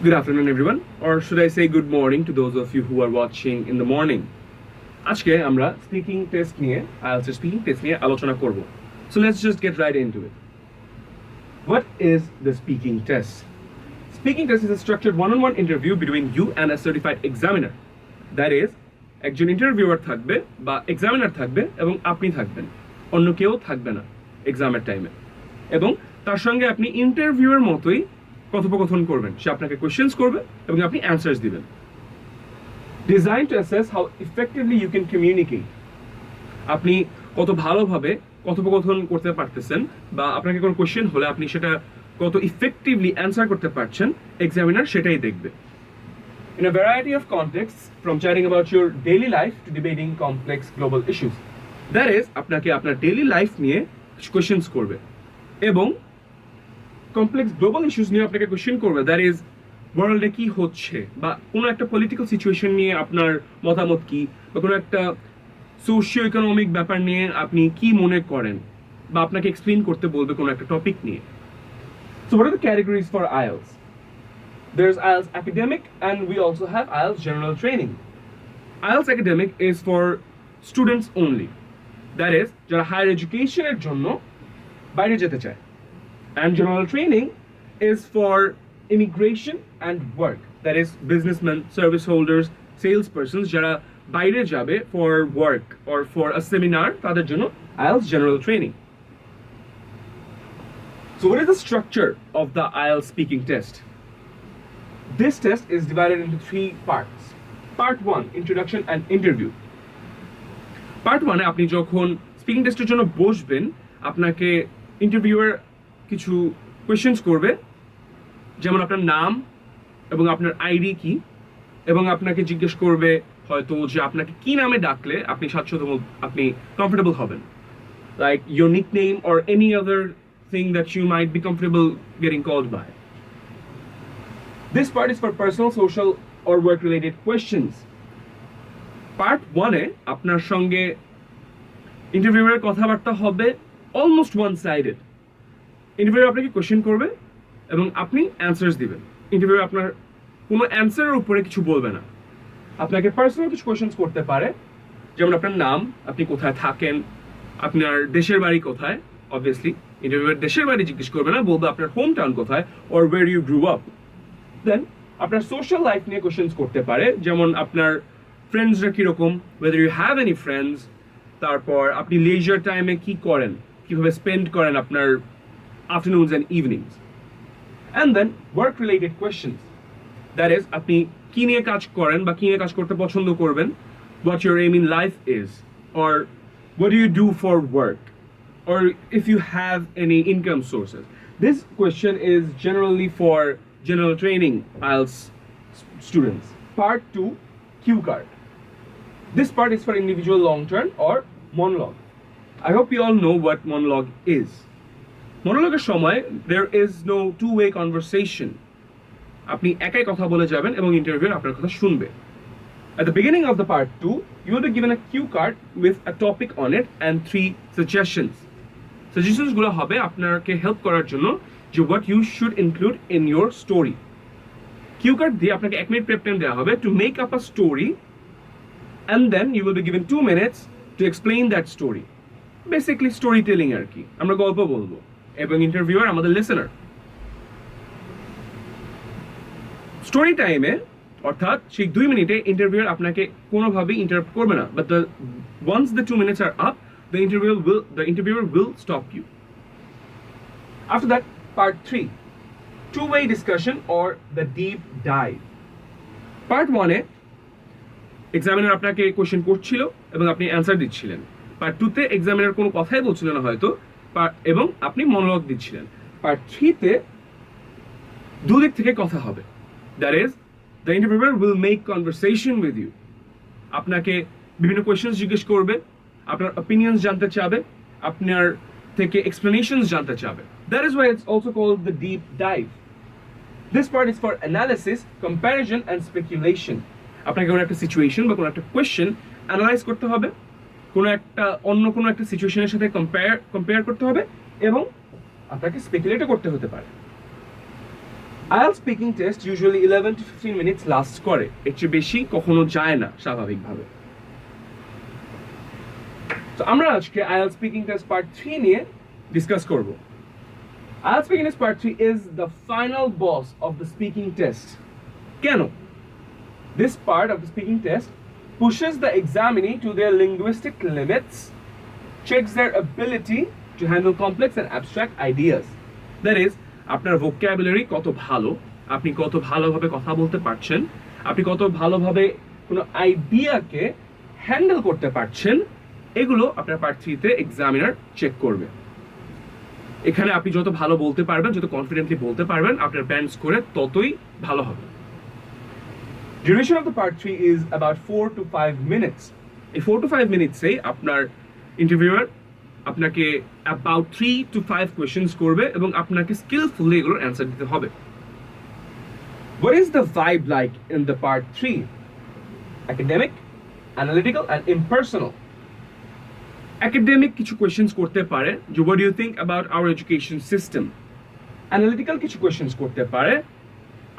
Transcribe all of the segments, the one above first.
Good afternoon, everyone, or should I say good morning to those of you who are watching in the morning. আজকে আমরা speaking test নিয়ে IELTS speaking test নিয়ে আলোচনা করব. So let's just get right into it. What is the speaking test? Speaking test is a structured one-on-one interview between you and a certified examiner. That is, একজন interviewer থাকবে বা examiner থাকবে এবং আপনি থাকবেন, অন্য কেউ থাকবে না এক্সামের টাইমে, এবং তার সঙ্গে আপনি ইন্টারভিউয়ের মতোই কথোপকথন করবেন. সে আপনাকে কোয়েশ্চেন্স করবে এবং আপনি অ্যান্সার্স দিবেন. Designed to assess how effectively you can communicate. আপনি কত ভালোভাবে কথোপকথন করতে পারতেছেন বা আপনাকে কোনো কোয়েশ্চেন হলে আপনি সেটা কত ইফেক্টিভলি অ্যান্সার করতে পারছেন, এক্সামিনার সেটাই দেখবে. In a variety of contexts, from chatting about your daily life to debating complex global issues. That is, আপনাকে আপনার ডেইলি লাইফ নিয়ে কোয়েশ্চেন্স করবে এবং কমপ্লেক্স গ্লোবাল ইস্যুস নিয়ে আপনাকে কোয়েশ্চেন করবে. দ্যাট ইজ, ওয়ার্ল্ডে কি হচ্ছে বা কোনো একটা পলিটিক্যাল সিচুয়েশন নিয়ে আপনার মতামত কি, বা কোনো একটা সোশিও ইকোনমিক ব্যাপার নিয়ে আপনি কি মনে করেন, বা আপনাকে এক্সপ্লেইন করতে বলবে কোনো একটা টপিক নিয়ে. So what are the categories for IELTS? There's IELTS Academic and we also have IELTS General Training. IELTS Academic is for students only. That is, যারা হায়ার এডুকেশনের জন্য বাইরে যেতে চায়. And General Training is for immigration and work. That is, businessmen, service holders, salespersons যারা বাইরে যাবে for work or for a seminar, তাদের জন্য IELTS General Training. So what is the structure of the IELTS speaking test? This test is divided into 3 parts. Part 1, Introduction and Interview. Part 1 এ আপনি যখন speaking টেস্টের জন্য বসবেন, আপনাকে interviewer কিছু questions করবে, যেমন আপনার নাম এবং আপনার আইডি কি, এবং আপনাকে জিজ্ঞেস করবে হয়তো যে আপনাকে কি নামে ডাকলে আপনি স্বাচ্ছন্দ্য, আপনি কমফোর্টেবল হবেন, like your nickname or any other thing that you might be comfortable getting called by. This part is for personal, social or work related questions. Part 1 এ আপনার সঙ্গে ইন্টারভিউয়ারের কথাবার্তা হবে অলমোস্ট ওয়ান সাইডেড. ইন্টারভিউয়ার আপনাকে question করবে এবং আপনি answers দিবেন. Interviewer আপনার কোনো অ্যান্সারের উপরে কিছু বলবে না, আপনাকে পার্সোনাল কিছু কোয়েশ্চেন্স করতে পারে, যেমন আপনার নাম, আপনি কোথায় থাকেন, আপনার দেশের বাড়ি কোথায়. অবভিয়াসলি ইন্টারভিউয়ার দেশের বাড়ি জিজ্ঞেস করবে না, বলবে আপনার হোম টাউন কোথায় or where you grew up. Then আপনার সোশ্যাল লাইফ নিয়ে কোয়েশ্চেন্স করতে পারে, যেমন আপনার ফ্রেন্ডসরা কীরকম, whether you have any friends, তারপর আপনি লেজার টাইমে কি করেন, কিভাবে স্পেন্ড করেন আপনার afternoons and evenings. And then work related questions. That is, আপনি কি নিয়ে কাজ করেন বা কি নিয়ে কাজ করতে পছন্দ করবেন, what your aim in life is, or what do you do for work, or if you have any income sources. This question is generally for General Training IELTS students. Part 2, cue card. This part is for individual long term or monologue. I hope you all know what monologue is. মনোলগের সময় there is no two-way conversation. আপনি একাই কথা বলে যাবেন এবং interviewer আপনার কথা শুনবে. At the beginning of the part 2, you will be given a cue card with a topic on it and 3 suggestions. Suggestions গুলো হবে আপনাকে হেল্প করার জন্য যে what you should include in your story. Cue card দিয়ে আপনাকে 1 minute prep time দেওয়া হবে to make up a story, and then you will be given 2 minutes to explain that story. Basically storytelling আর কি, আমরা গল্প বলবো এবং ইন্টারভিউয়ার আমাদের লিসেনার. স্টোরি টাইমে অর্থাৎ সেই 2 মিনিটে ইন্টারভিউয়ার আপনাকে কোনোভাবেই ইন্টারাপ্ট করবে না, but once the 2 minutes are up, the interviewer will stop you. After that, part 3, two-way discussion or the deep dive. Part 1 A examiner আপনাকে কোশ্চেন করছিল এবং আপনি অ্যান্সার দিচ্ছিলেন. পার্ট 2 তে এক্সামিনার কোনো কথাই বলছিল না হয়তো, এবং আপনি মনোলগ দিচ্ছিলেন. পার্ট 3 তে দুদিক থেকে কথা হবে. That is, the interviewer will make conversation with you. আপনাকে বিভিন্ন কোয়েশ্চেন্স জিজ্ঞেস করবে, আপনার অপিনিয়ন্স জানতে চাবে, আপনার থেকে এক্সপ্লেনেশনস জানতে চাবে. That is why it's also called the deep dive. This part is for analysis, comparison and speculation. আপনাকে কোনো একটা সিচুয়েশন বা কোনো একটা কোয়েশ্চেন অ্যানালাইজ করতে হবে, অন্য কোনো একটা সিচুয়েশনের সাথে কম্পেয়ার করতে হবে, এবং আপনাকে স্পেকুলেটও করতে হতে পারে. IELTS speaking test usually 11 to 15 minutes last করে, এর চেয়ে বেশি কখনো যায় না স্বাভাবিকভাবে। তো আমরা আজকে IELTS speaking test part 3 নিয়ে ডিসকাস করব। IELTS speaking test part 3 is the final boss of the speaking test. কেন? This part of the speaking test pushes the examinee to their linguistic limits, checks their ability to handle complex and abstract ideas. That is, আপনার vocabulary কত ভালো, আপনি কত ভালোভাবে কথা বলতে পারছেন, আপনি কত ভালোভাবে কোনো আইডিয়াকে হ্যান্ডেল করতে পারছেন, এগুলো আপনার পার্ট 3 তে এক্সামিনার চেক করবে। এখানে আপনি যত ভালো বলতে পারবেন, যত কনফিডেন্টলি বলতে পারবেন, আপনার ব্যান্ড স্কোরে ততই ভালো হবে। Duration of the part 3 is about 4 to 5 minutes. এই 4 to 5 minutes-এ আপনার ইন্টারভিউয়ার আপনাকে about 3 to 5 questions করবে এবং আপনাকে skillfully এগুলোর অ্যান্সার দিতে হবে। What is the vibe like in the part 3? Academic, analytical and impersonal. Academic কিছু questions করতে পারে, যে what do you think about our education system? Analytical কিছু questions করতে পারে,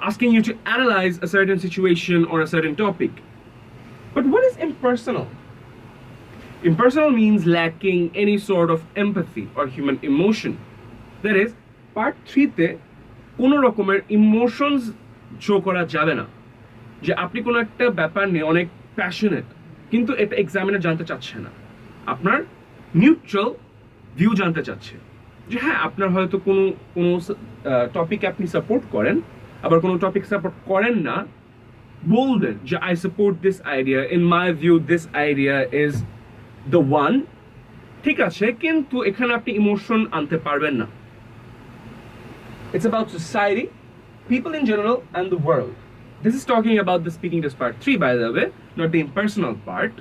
asking you to analyze a certain situation or a certain topic. But what is impersonal? Impersonal means lacking any sort of empathy or human emotion. That is, part 3 তে কোনো রকমের emotions show করা যাবে না, যে আপনি কোনো একটা ব্যাপার নিয়ে অনেক প্যাশনেট কিন্তু এটা এক্সামিনার জানতে চাচ্ছে না, আপনার নিউট্রাল ভিউ জানতে চাচ্ছে, যে হ্যাঁ আপনার হয়তো কোনো কোনো টপিক আপনি সাপোর্ট করেন, আবার কোনো টপিক সাপোর্ট করেন না, বলবেন যে I support this idea, in my view this idea is the one, ঠিক আছে, কিন্তু এখানে আপনি ইমোশন আনতে পারবেন না। It's about society, people in general and the world. This is talking about the speaking test part 3 by the way, not the impersonal part.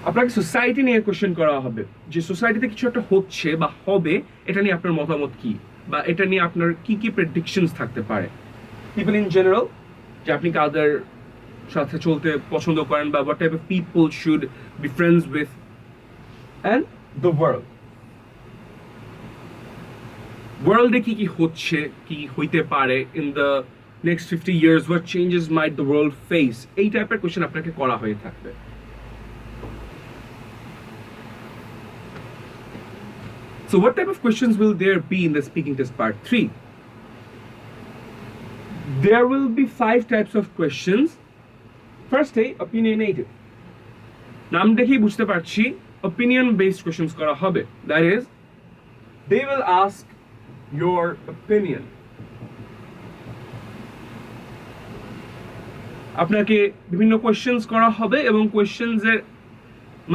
আপনাকে society নিয়ে কোশ্চেন করা হবে, যে সোসাইটিতে কিছু একটা হচ্ছে বা হবে, এটা নিয়ে আপনার মতামত কি, বা এটা নিয়ে আপনার কি কি প্রেডিকশনস থাকতে পারে। People in general, যে আপনি কাদের সাথে চলতে পছন্দ করেন, বা what type of people should be friends with, and the world. ওয়ার্ল্ডে কি কি হচ্ছে, কি হইতে পারে, in the next 50 years what changes might the world face, এই টাইপের কোশ্চেন আপনাকে করা হয়ে থাকবে। So what type of questions will there be in the speaking test part 3? There will be 5 types of questions. First, opinionated. নাম দেখেই বুঝতে পারছি opinion based questions করা হবে। That is, they will ask your opinion. আপনাকে বিভিন্ন questions করা হবে এবং কোয়েশ্চেন্স এর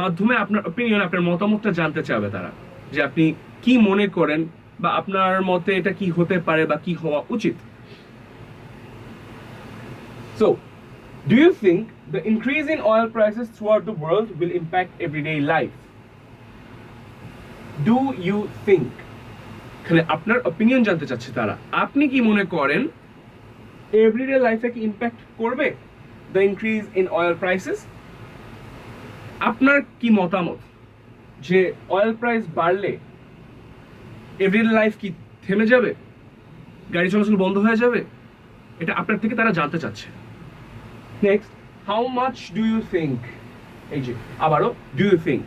মাধ্যমে আপনার opinion, আপনার মতামতটা জানতে চাবে তারা, যে আপনি কি মনে করেন, বা আপনার মতে এটা কি হতে পারে বা কি হওয়া উচিত। So, do you think the increase in oil prices throughout the world will impact everyday life? Do you think? এখানে আপনার opinion জানতে চাচ্ছে তারা, আপনি কি মনে করেন everyday life-এ কি ইম্প্যাক্ট করবে the increase in oil prices? আপনার কি মতামত, যে অয়েল প্রাইস বাড়লে এভরিডে লাইফ কি থেমে যাবে, গাড়ি চলাচল বন্ধ হয়ে যাবে, এটা আপনার থেকে তারা জানতে চাচ্ছে। Next, how much do you think, এই যে আবারও do you think,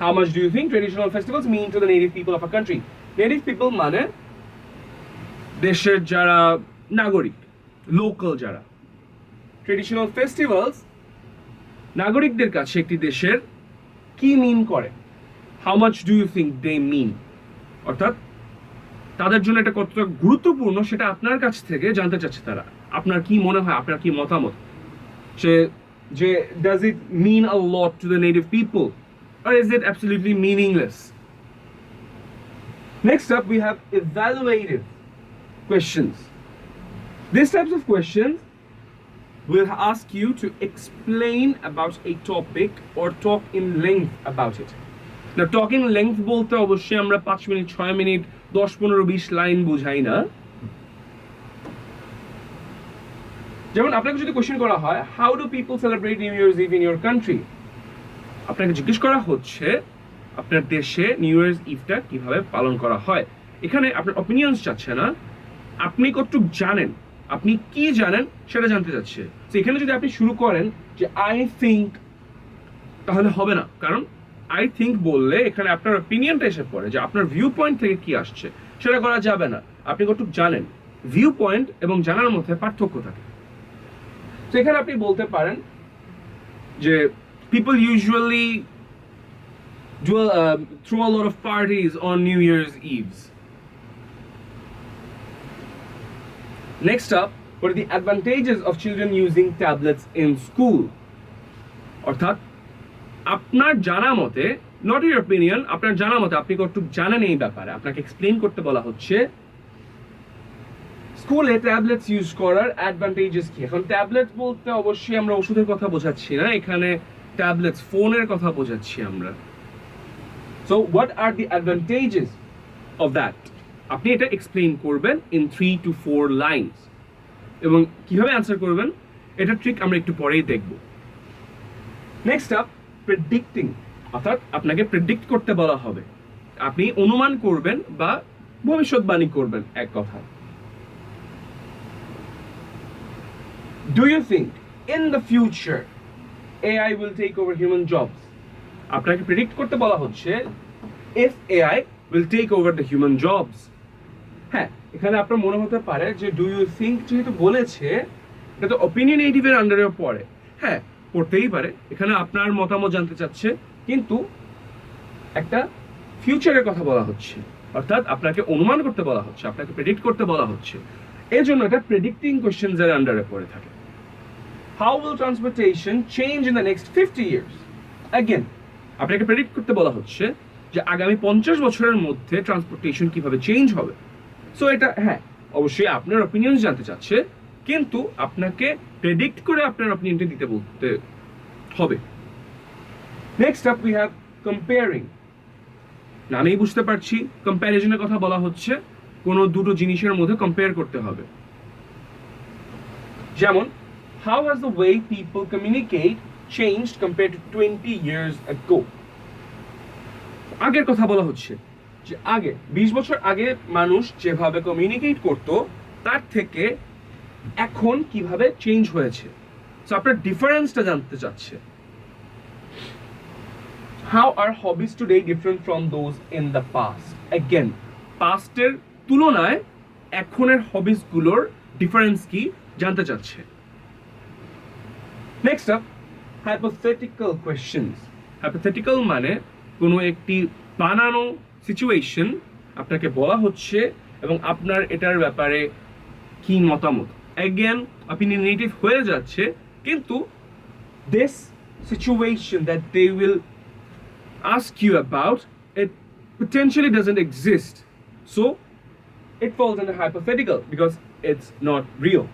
how much do you think traditional festivals mean to the native people of a country? Native people মানে দেশের যারা নাগরিক, লোকাল যারা। ট্রেডিশনাল ফেস্টিভ্যালস নাগরিকদের কাছে একটি দেশের কি মিন করে, how much do you think they mean, অর্থাৎ তাদের জন্য এটা কতটা গুরুত্বপূর্ণ সেটা আপনার কাছ থেকে জানতে চাচ্ছে তারা। আপনার কি মনে হয়, আপনার কি মতামত, যে does it mean a lot to the native people or is it absolutely meaningless? Next up we have evaluative questions. These types of questions will ask you to explain about a topic or talk in length about it. Now talk in length বলতে অবশ্যই আমরা 5 minute 6 minute 10 15 20 line বুঝাই না। যেমন আপনাকে যদি question করা হয় how do people celebrate New Year's Eve in your country, আপনাকে জিজ্ঞেস করা হচ্ছে আপনার দেশে নিউ ইয়ার্স ইভটা কিভাবে পালন করা হয়। এখানে আপনার অপিনিয়ন্স চাচ্ছে না, আপনি কতটুকু জানেন, আপনি কি জানেন সেটা জানতে চাচ্ছে। তো এখানে যদি আপনি শুরু করেন যে আই থিঙ্ক, তাহলে হবে না, কারণ আই থিঙ্ক বললে এখানে আপনার অপিনিয়নটা এসে পড়ে, যে আপনার ভিউ পয়েন্ট থেকে কি আসছে সেটা করা যাবে না। আপনি কতটুকু জানেন, ভিউ পয়েন্ট এবং জানার মধ্যে পার্থক্য থাকে। তো এখানে আপনি বলতে পারেন যে people usually throw a lot of parties on New Year's Eves. Next up, what are the advantages of children using tablets in school? অর্থাৎ আপনার জানা মতে, নট ইউর অপিনিয়ন, আপনার জানা মতে আপনি কতটুকু জানেন এই ব্যাপারে, আপনাকে এক্সপ্লেইন করতে বলা হচ্ছে স্কুলে ট্যাবলেটস ইউজ করার অ্যাডভান্টেজেস কি। এখন ট্যাবলেট বলতে অবশ্যই আমরা ওষুধের কথা বোঝাচ্ছি না, এখানে ট্যাবলেটস ফোনের কথা বোঝাচ্ছি আমরা। So what are the advantages of that, আপনি এটা এক্সপ্লেইন করবেন ইন 3 to 4 লাইনস। এবং কিভাবে অ্যান্সার করবেন এটা ট্রিক আমরা একটু পরেই দেখব। নেক্সট আপ, প্রেডিক্টিং, অর্থাৎ আপনাকে প্রেডিক্ট করতে বলা হবে, আপনি অনুমান করবেন বা ভবিষ্যৎবাণী করবেন এক কথা। Do you think in the future AI will take over human jobs? আপনাকে প্রেডিক্ট করতে বলা হচ্ছে if AI will take over the human jobs. হ্যাঁ, এখানে আপনার মনে হতে পারে যে do you think যেহেতু বলেছে এটা তো opinionative এর আন্ডারে পড়ে। হ্যাঁ, পড়তেই পারে, এখানে আপনার মতামত জানতে চাচ্ছে, কিন্তু একটা ফিউচারের কথা বলা হচ্ছে, অর্থাৎ আপনাকে অনুমান করতে বলা হচ্ছে, আপনাকে প্রেডিক্ট করতে বলা হচ্ছে, এই জন্য এটা প্রেডিক্টিং কোশ্চেনস এর আন্ডারে পড়ে থাকে। How will transportation change in the next 50 years? Again, আপনাকে প্রেডিক্ট করতে বলা হচ্ছে যে আগামী 50 বছরের মধ্যে ট্রান্সপোর্টেশন কিভাবে চেঞ্জ হবে। সো এটা হ্যাঁ অবশ্যই আপনার অপিনিয়ন জানতে চাচ্ছে, কিন্তু আপনাকে প্রেডিক্ট করে আপনার অপিনিয়নটা দিতে বলতে হবে। Next up we have comparing. নামেই বুঝতে পারছি কম্প্যারিজনের কথা বলা হচ্ছে, কোনো দুটো জিনিসের মধ্যে কম্পেয়ার করতে হবে। যেমন how has the way people communicate changed compared to 20 years ago? আগের কথা বলা হচ্ছে যে আগে 20 বছর আগে মানুষ যেভাবে কমিউনিকেট করত তার থেকে এখন কিভাবে চেঞ্জ হয়েছে। সো আপনার ডিফারেন্সটা জানতে চাচ্ছে। How are hobbies today different from those in the past? Again, পাস্টের তুলনায় এখনের হবিস গুলোর ডিফারেন্স কি জানতে চাচ্ছে। Next up, hypothetical questions. Hypothetical মানে কোনো একটি বানানো সিচুয়েশন আপনাকে বলা হচ্ছে এবং আপনার এটার ব্যাপারে কি মতামত। Again, opinionative হয়ে যাচ্ছে, কিন্তু this situation that they will ask you about, it potentially doesn't exist. So it falls under hypothetical because it's not real.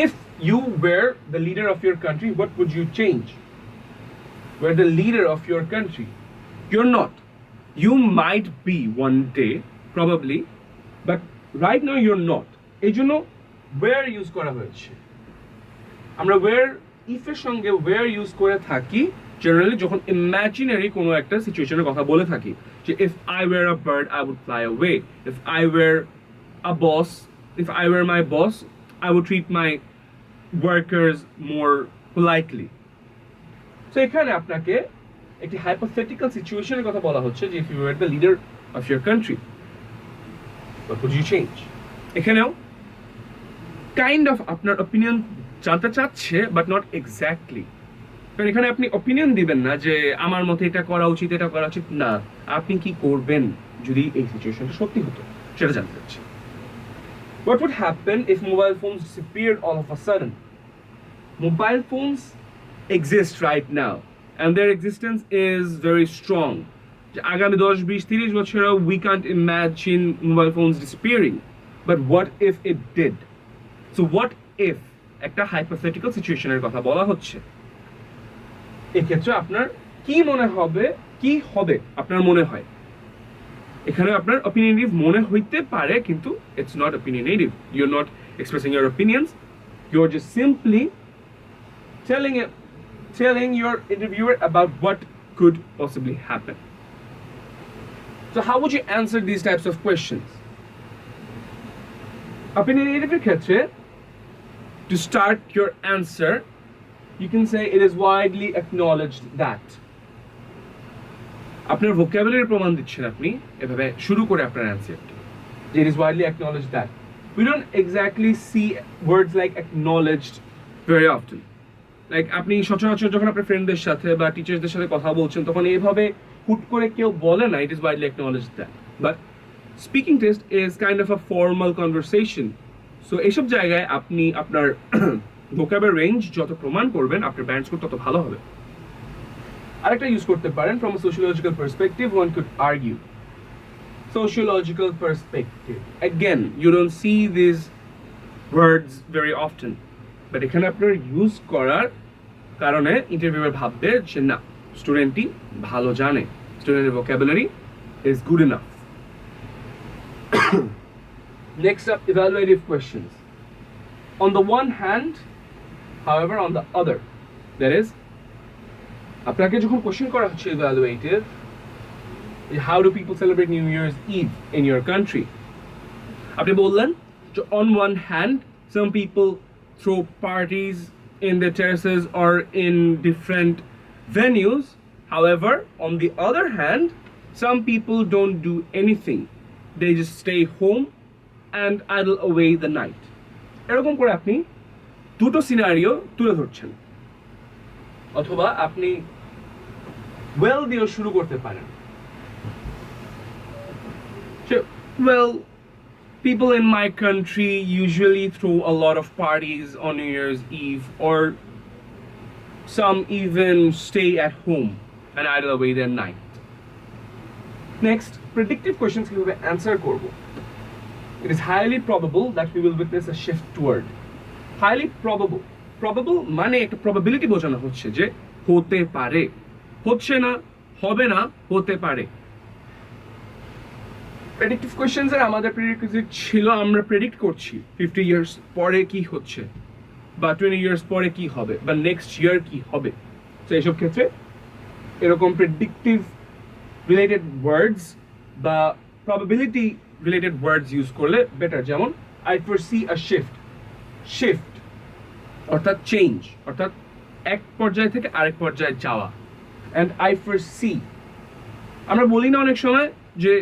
If you were the leader of your country, what would you change? Were the leader of your country. You're not. You might be one day, probably, but right now you're not. এই জন্য where use করা হয়েছে। আমরা where if এর সঙ্গে where use করে থাকি generally যখন ইমাজিনারি কোনো একটা সিচুয়েশনের কথা বলে থাকি, যে if I were a bird I would fly away, if I were a boss, if I were my boss I would treat my workers more politely. So এখানে আপনাকে একটি hypothetical সিচুয়েশনের কথা বলা হচ্ছে যে if you were the leader of your country what would you change? এখানেও kind of আপনার অপিনিয়ন জানতে চাচ্ছে বাট নট এক্স্যাক্টলি, কারণ এখানে আপনি অপিনিয়ন দিবেন না যে আমার মতে এটা করা উচিত এটা করা উচিত না, আপনি কি করবেন যদি এই সিচুয়েশনটা সত্যি হতো সেটা জানতে চাচ্ছে। What would happen if mobile phones disappeared all of a sudden? Mobile phones exist right now and their existence is very strong. আগামী 10, 20, 30 বছরে we can't imagine mobile phones disappearing. But what if it did? So what if একটা hypothetical সিচুয়েশনের কথা বলা হচ্ছে, এক্ষেত্রে আপনার কি মনে হবে, কি হবে আপনার মনে হয়। এখানে আপনার opinionative মনে হইতে পারে, কিন্তু it's not opinionative. You're not expressing your opinions. You're just simply telling your interviewer about what could possibly happen. So how would you answer these types of questions? Opinionative ক্ষেত্রে to start your answer you can say it is widely acknowledged that আপনার vocabulary প্রমাণ দিচ্ছেন আপনি এভাবে শুরু করে আপনার অ্যানসারটি it is widely acknowledged that we don't exactly see words like acknowledged very often like আপনি সচরাচর যখন আপনার ফ্রেন্ডদের সাথে বা টিচারদের সাথে কথা বলছেন তখন এইভাবে হুট করে কেউ বলে না it is widely acknowledged that but speaking test is kind of a formal conversation so এইসব জায়গায় আপনি আপনার vocabulary range যত প্রমাণ করবেন আপনার ব্যান্ড স্কোর তত ভালো হবে আরেকটা ইউজ করতে পারেন from a sociological perspective one could argue sociological perspective again you don't see these words very often but এখানে আপনার ইউজ করার কারণে ইন্টারভিউয়ার ভাববে যে না স্টুডেন্টটি ভালো জানে স্টুডেন্টের vocabulary is good enough next up evaluative questions on the one hand however on the other that is আপনাকে যখন কোশ্চেন করা হচ্ছে evaluative how do people celebrate New Year's Eve in your country আপনি বললেন on one hand some people throw parties in their terraces or in different venues however on the other hand some people don't do anything they just stay home and idle away the night এরকম করে আপনি দুটো scenario তুলে ধরছেন অথবা আপনি well দিয়ে শুরু করতে পারেন well people in my country usually throw a lot of parties on New Year's Eve or some even stay at home and idle away their night next predictive questions কিভাবে answer করব it is highly probable that we will witness a shift toward highly probable মানে একটা probability বোঝানো হচ্ছে যে হতে পারে হচ্ছে না হবে না হতে পারে প্রেডিক্টিভ কোশ্চেনস এর আমাদের প্রিরিকুইজিট ছিল আমরা প্রেডিক্ট করছি 50 ইয়ার্স পরে কি হচ্ছে বা 20 ইয়ার্স পরে কি হবে বা নেক্সট ইয়ার কি হবে তো এইসব ক্ষেত্রে এরকম প্রেডিক্টিভ রিলেটেড ওয়ার্ডস বা প্রবাবিলিটি রিলেটেড ওয়ার্ডস ইউজ করলে বেটার যেমন আই ফোরসি আ শিফট অর্থাৎ চেঞ্জ অর্থাৎ এক পর্যায় থেকে আরেক পর্যায়ে যাওয়া and I foresee আমরা বলি না অনেক সময় যে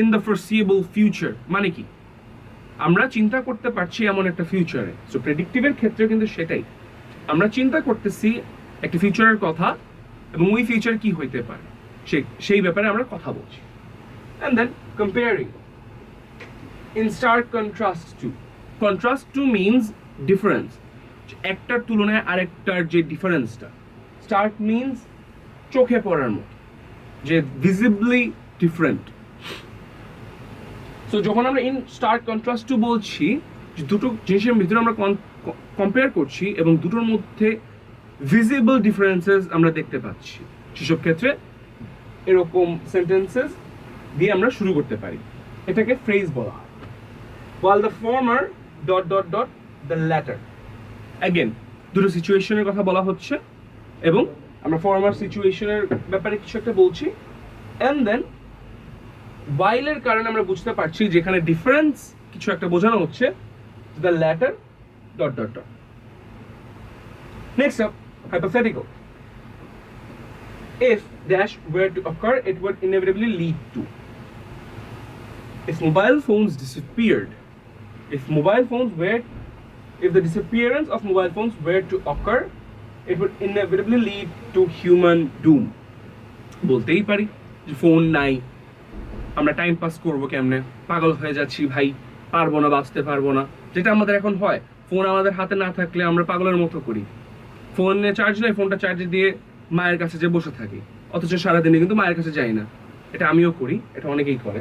in the foreseeable future মানে কি আমরা চিন্তা করতে পারছি এমন একটা ফিউচারে সো প্রেডিক্টিভের ক্ষেত্রে কিন্তু সেটাই আমরা চিন্তা করতেছি একটা ফিউচারের কথা এবং ওই ফিউচার কি হইতে পারে সেই ব্যাপারে আমরা কথা বলছি and then comparing in stark contrast to means difference একটার তুলনায় আরেকটার যে ডিফারেন্সটা stark means চোখে পড়ার মতো যে ভিজিবলি ডিফারেন্ট সো যখন আমরা ইন স্টার্ক কন্ট্রাস্ট টু বলছি যে দুটো জিনিসের ভিতরে আমরা কম্পেয়ার করছি এবং দুটোর মধ্যে ভিজিবল ডিফারেন্সেস আমরা দেখতে পাচ্ছি সেসব ক্ষেত্রে এরকম সেন্টেন্সেস দিয়ে আমরা শুরু করতে পারি এটাকে ফ্রেজ বলা হয় while the former ... the latter again দুটো সিচুয়েশনের কথা বলা হচ্ছে এবং আমরা ফর্মার সিচুয়েশনের ব্যাপারে কিছু একটা বলছি and then while এর কারণে আমরা বুঝতে পারছি যেখানে ডিফারেন্স কিছু একটা বোঝানো হচ্ছে the latter ... next up hypothetical if dash were to occur it would inevitably lead to if mobile phones disappeared if the disappearance of mobile phones were to occur it would inevitably lead to human doom বলতেই পারি যে phone নাই আমরা time pass করবো কেমনে পাগল হয়ে যাচ্ছি ভাই পারবো না বাঁচতে পারবো না যেটা আমাদের এখন হয় ফোন আমাদের হাতে না থাকলে আমরা পাগলের মতো করি ফোনে চার্জ নেই ফোনটা চার্জে দিয়ে মায়ের কাছে যে বসে থাকি অথচ সারাদিনে কিন্তু মায়ের কাছে যাই না এটা আমিও করি এটা অনেকেই করে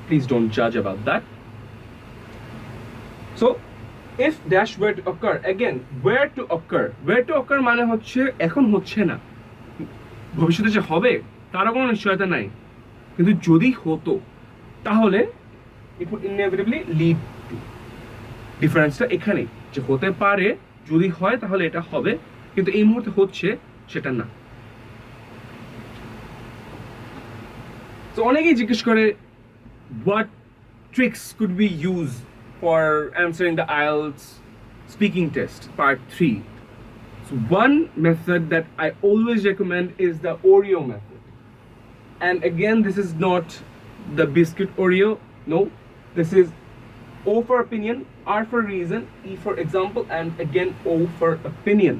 প্লিজ ডোন্ট জাজ about that so if dash were to occur again were to occur মানে হচ্ছে এখন হচ্ছে না ভবিষ্যতে যে হবে তার কোনো নিশ্চয়তা নাই কিন্তু যদি হতো তাহলে it would inevitably lead to ডিফারেন্সটা এখানেই যে হতে পারে যদি হয় তাহলে এটা হবে কিন্তু এই মুহূর্তে হচ্ছে সেটা না তো অনেকেই জিজ্ঞেস করে what tricks could we use for answering the IELTS speaking test, part 3. So one method that I always recommend is the Oreo method. And again, this is not the biscuit Oreo. No, this is O for opinion, R for reason, E for example, and again O for opinion.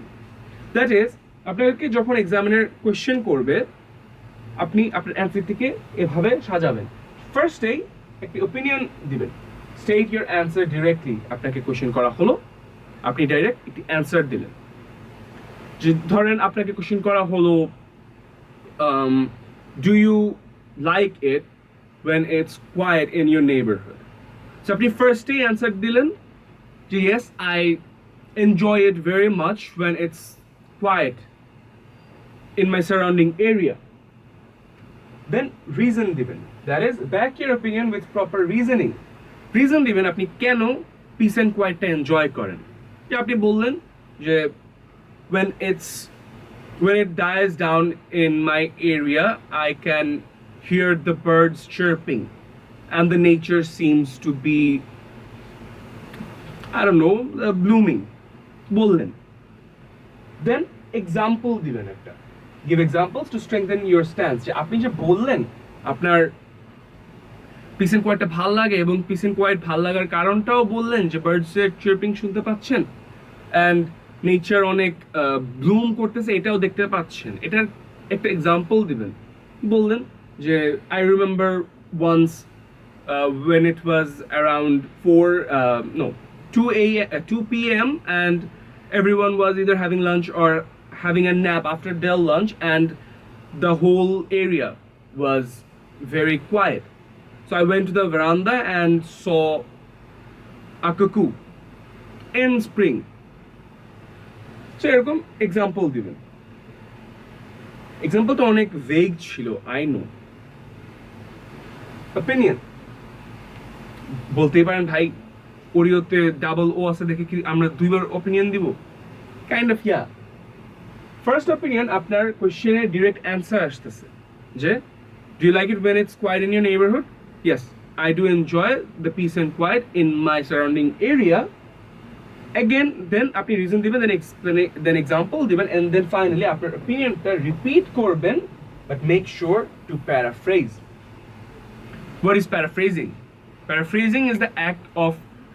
That is, আপনাদেরকে যখন examiner question করবে আপনি আপনার অ্যান্সারটিকে এভাবে সাজাবেন। ফার্স্টেই একটি opinion দিবেন, state your answer directly. আপনাকে কোয়েশ্চেন করা হলো, আপনি ডাইরেক্ট একটি অ্যান্সার দিলেন। যে ধরেন আপনাকে কোয়েশ্চেন করা হলো, do you like it when it's quiet in your neighborhood? So আপনি ফার্স্টেই অ্যান্সার দিলেন যে yes, I enjoy it very much when it's quiet in my surrounding area. Then reason দিবেন, that is back your opinion with proper reasoning. Reason দিবেন আপনি কেন peace and quietটা enjoy করেন। যে আপনি বললেন যে when it dies down in my area, I can hear the birds chirping and the nature seems to be, I don't know, blooming. বললেন। Then example দিবেন একটা, give examples to strengthen your stance. যে আপনি যে বললেন আপনার piece and কোয়াইটটা ভাল লাগে এবং পিস এন্ড কোয়াইট ভাল লাগার কারণটাও বললেন যে বার্ডসের চিরপিং শুনতে পাচ্ছেন অ্যান্ড নেচার অনেক ব্লুম করতেছে এটাও দেখতে পাচ্ছেন। এটার একটা এক্সাম্পল দিবেন। বললেন যে I remember once when it was around 2 p.m. and everyone was either having lunch or having a nap after their lunch and the whole area was very quiet. So I went to the veranda and saw a cuckoo in spring. So এরকম example দিবেন। এক্সাম্পলটা অনেক vague ছিল, I know. Opinion বলতেই পারেন ভাই ওরিওতে double ও আছে দেখে কি আমরা দুইবার ওপিনিয়ন দিব? Kind of yeah. First opinion আপনার কোয়েশ্চেনে ডিরেক্ট অ্যান্সার আসতেছে যে do you like it when it's quiet in your neighborhood? Yes, I do enjoy the peace and quiet in my surrounding area. Again, then আপনি reason দিবেন, then example দিবেন, and then finally আপনার ওপিনিয়নটা repeat করবেন, but make sure to paraphrase. What is paraphrasing? Paraphrasing is the act of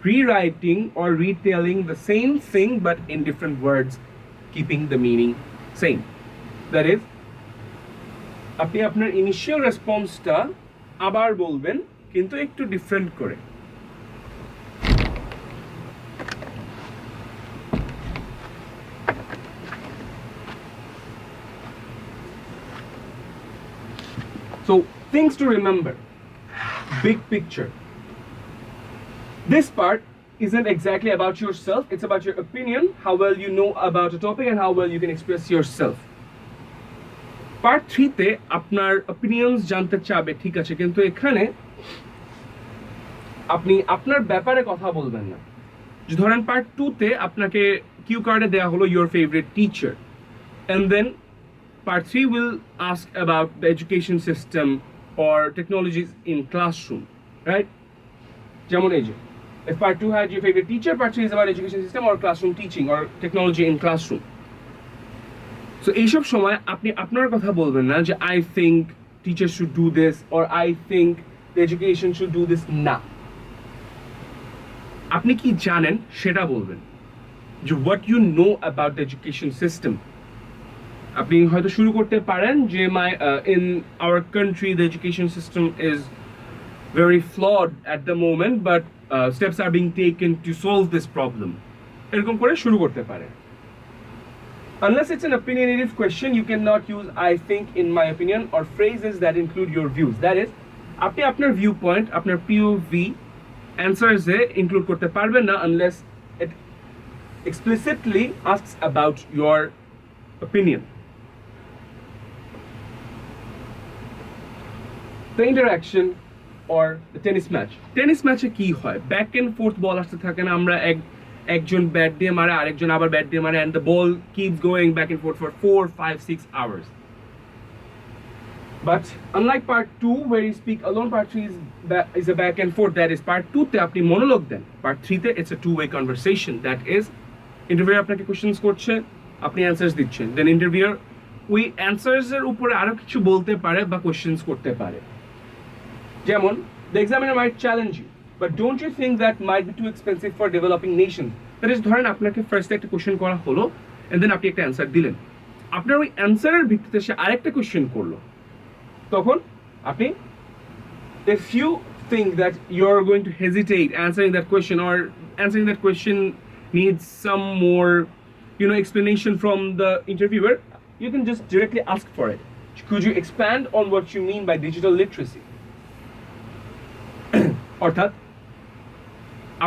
rewriting or retelling the same thing but in different words, keeping the meaning same. That is, আপনি আপনার initial রেসপন্সটা আবার বলবেন কিন্তু একটু different করে। So things to remember. Big picture. This part isn't exactly about yourself, it's about your opinion, how well you know about a topic and how well you can express yourself. Part 3 তে আপনার opinions জানতে চাবে, ঠিক আছে, কিন্তু এখানে আপনি আপনার ব্যাপারে কথা বলবেন না। যে ধরেন পার্ট 2 তে আপনাকে কিউ কার্ডে দেয়া হলো your favorite teacher, and then part 3 will ask about the education system or technologies in classroom, right? যেমন এই যে if part 2 had your favorite teacher, part 3 is about education system or classroom teaching or technology in classroom. So এইসব সময় আপনি আপনার কথা বলবেন না যে I think teachers should do this or I think the education should do this, না। আপনি কি জানেন সেটা বলবেন, যে what you know about the education system. আপনি হয়তো শুরু করতে পারেন যে in our country the education system is very flawed at the moment, but steps are being taken to solve this problem. এরকম করে শুরু করতে পারেন। Unless it's an opinionative question, you cannot use I think, in my opinion, or phrases that include your views. That is, আপনি আপনার viewpoint, আপনার POV answers এ include করতে পারবেন না unless it explicitly asks about your opinion. The interaction or the tennis match. Tennis match এ কি হয়? Back and forth ball আসতে থাকে না, আমরা একজন ব্যাট দিয়ে মারে আরেকজন আবার ব্যাট দিয়ে মারে and the ball keeps going back and forth for 4, 5, 6 hours. But unlike part 2 where you speak alone, part 3 is a back and forth. That is part 2 তে আপনি monologue দেন, part 3 তে it's a two-way conversation. That is interviewer আপনাকে questions করছে, আপনি answers দিচ্ছেন, then interviewer ওই answers এর উপরে আরো কিছু বলতে পারে বা questions করতে পারে। যেমন the examiner might challenge you, but don't you think that might be too expensive for developing nations? That is ধরেন আপনাকে ফার্স্টে একটা কোশ্চেন করা হলো and then আপনি একটা অ্যান্সার দিলেন, আপনার ওই অ্যান্সারের ভিত্তিতে সে আরেকটা কোশ্চেন করলো, তখন আপনি if you think that you're going to hesitate answering that question, or answering that question needs some more explanation from the interviewer, you can just directly ask for it. Could you expand on what you mean by digital literacy? অর্থাৎ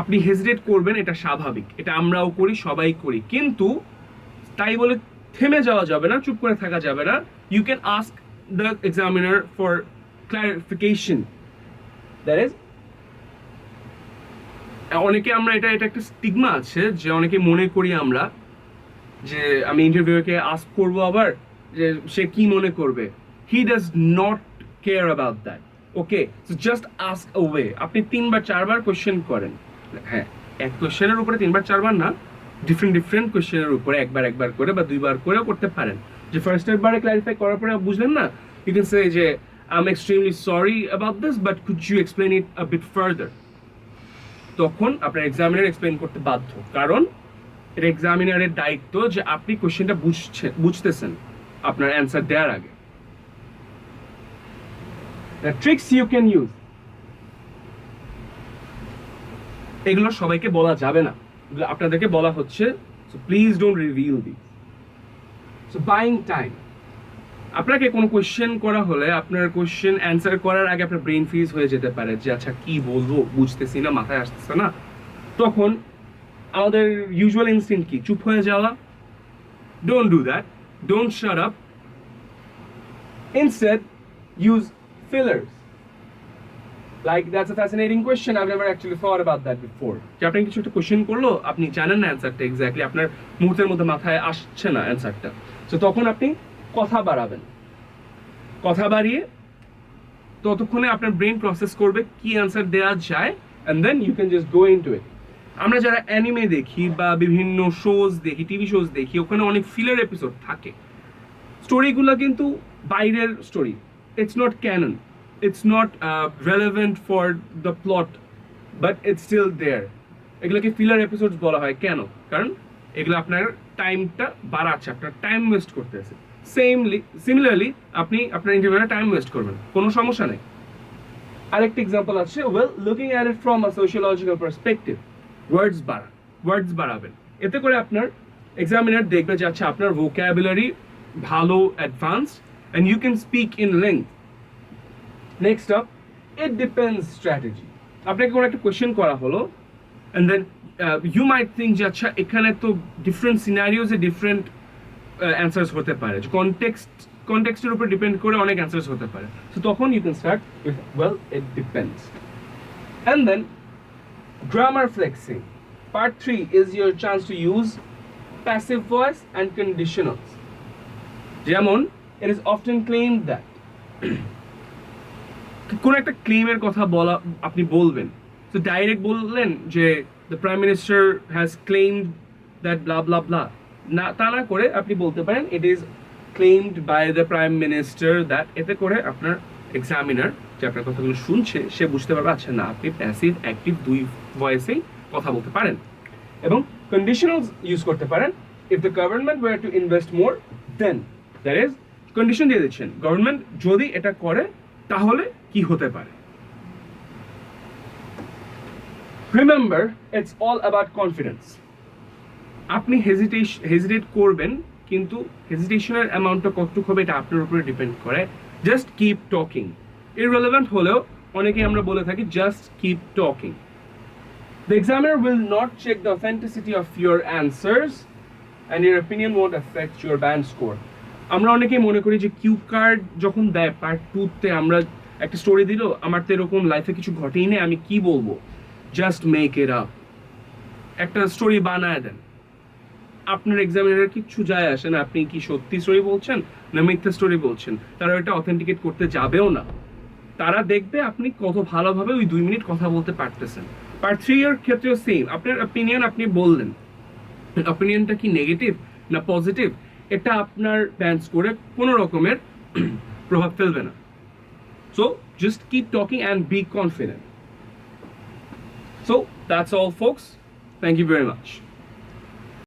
আপনি hesitate করবেন, এটা স্বাভাবিক, এটা আমরাও করি, সবাই করি, কিন্তু তাই বলে থেমে যাওয়া যাবে না, চুপ করে থাকা যাবে না। You can ask the examiner for clarification. That is, অনেকে আমরা এটা একটা স্টিগমা আছে যে অনেকে মনে করি আমরা যে আমি ইন্টারভিউকে আস্ক করবো আবার যে সে কি মনে করবে। He does not care about that. Okay, so just ask away. আপনি 3 বার 4 বার কোশ্চেন করেন, হ্যাঁ এক কোশ্চেনের উপরে 3 বার 4 বার না, ডিফারেন্ট কোশ্চেনের উপরে একবার করে বা 2 বার করেও করতে পারেন। যে ফার্স্টের বারে ক্লারিফাই করার পরে বুঝলেন না, ইউ ক্যান সে যে I'm extremely sorry about this, but could you explain it a bit further? তখন আপনার এক্সামিনার এক্সপ্লেইন করতে বাধ্য, কারণ এটা এক্সামিনারের দায়িত্ব যে আপনি কোশ্চেনটা বুঝতেছেন আপনার অ্যান্সার দেওয়ার আগে। The tricks you can use, এগুলো সবাইকে বলা যাবে না, এগুলো আপনাদেরকে বলা হচ্ছে, so please don't reveal these. So buying time, আপনাকে কোনো কোশ্চেন করা হলে আপনার কোশ্চেন অ্যান্সার করার আগে আপনার ব্রেন ফ্রিজ হয়ে যেতে পারে যে আচ্ছা কি বলবো, বুঝতেছি না, মাথায় আসতেছে না। তখন আমাদের ইউজুয়াল ইনস্টিংক্ট কি? চুপ হয়ে যাওয়া। Don't do that, don't shut up. Instead use fillers. Like that's a fascinating question. I've never actually thought about that before. যে আপনি কিছু একটা কোশ্চেন করলো, আপনি জানেন না অ্যান্সারটা এক্স্যাক্টলি, আপনার মুহূর্তের মধ্যে মাথায় আসছে না অ্যান্সারটা, সো তখন আপনি কথা বাড়াবেন। কথা বাড়িয়ে ততক্ষণে আপনার ব্রেন প্রসেস করবে কি অ্যান্সার দেওয়া যায়, and then you can just go into it. আমরা যারা অ্যানিমে দেখি বা বিভিন্ন শোজ দেখি, টিভি শোজ দেখি, ওখানে অনেক ফিলার এপিসোড থাকে। স্টোরিগুলো কিন্তু বাইরের story, it's not canon, it's not relevant for the plot, but it's still there. এগুলোকে ফিলার এপিসোডস বলা হয়। কেন? কারণ এগুলো আপনার টাইমটা বাড়াচ্ছে, আপনার টাইম ওয়েস্ট করতেছে। সিমিলারলি আপনি আপনার ইন্টারভিউয়ে টাইম ওয়েস্ট করবেন, কোনো সমস্যা নেই। আরেকটা এক্সাম্পল আছে, well looking at it from a sociological perspective, words বাড়াবেন। এতে করে আপনার এক্সামিনার দেখবে যে আচ্ছা আপনার ভোক্যাবুলারি ভালো, advanced, and you can speak in length. Next up, it depends strategy. আপনাকে কোনো একটা কোয়েশ্চেন করা হলো, and then you might think যে আচ্ছা এখানে তো ডিফারেন্ট সিনারিওসে ডিফারেন্ট অ্যান্সার্স হতে পারে, যে কনটেক্সটের উপর ডিপেন্ড করে অনেক অ্যান্সার্স হতে পারে। সো তখন you can start with well it depends. And then grammar flexing. Part 3 is your chance to use passive voice and conditionals. যেমন it is often claimed that কোন একটা ক্লেমের কথা বলা আপনি বলবেন, তো ডাইরেক্ট বললেন যে the prime minister has claimed that blah blah blah, না তা না করে আপনি বলতে পারেন it is claimed by the prime minister that। এতে করে আপনার এক্সামিনার যে আপনার কথাগুলো শুনছে সে বুঝতে পারবে আচ্ছা না আপনি প্যাসিভ অ্যাক্টিভ দুই ভয়েসেই কথা বলতে পারেন। এবং কন্ডিশনালস ইউজ করতে পারেন, if the government were to invest more then, that is condition দিয়ে দিচ্ছেন গভর্নমেন্ট যদি এটা করে তাহলে কি হতে পারে। Remember it's all about confidence. আপনি হেজিটেট করবেন, কিন্তু হেজিটেশনের অ্যামাউন্টটা কতটুকু হবে এটা আপনার উপরে ডিপেন্ড করে। Just keep talking. ইররিলেভেন্ট হলেও অনেকে আমরা বলে থাকি just keep talking. The examiner will not check the authenticity of your answers and your opinion won't affect your band score. আমরা অনেকেই মনে করি যে কিউ কার্ড যখন দেয় পার্ট 2-তে, আমরা একটা স্টোরি দিল, আমার তো এরকম লাইফে কিছু ঘটেই নেই, আমি কি বলবো, জাস্ট মেক ইট আপ, একটা স্টোরি বানায় দেন। আপনার এক্সামিনার কিচ্ছু যায় আসে না আপনি কি সত্যি স্টোরি বলছেন না মিথ্যা স্টোরি বলছেন, তারা এটা অথেন্টিকেট করতে যাবেও না। তারা দেখবে আপনি কত ভালোভাবে ওই 2 মিনিট কথা বলতে পারতেছেন। পার্ট 3 এর ক্ষেত্রেও সেম, আপনার অপিনিয়ন আপনি বললেন, অপিনিয়নটা কি নেগেটিভ না পজিটিভ এটা আপনার ব্যান্ড স্কোরে কোনো রকমের প্রভাব ফেলবে না। So just keep talking and be confident. So that's all folks. Thank you very much.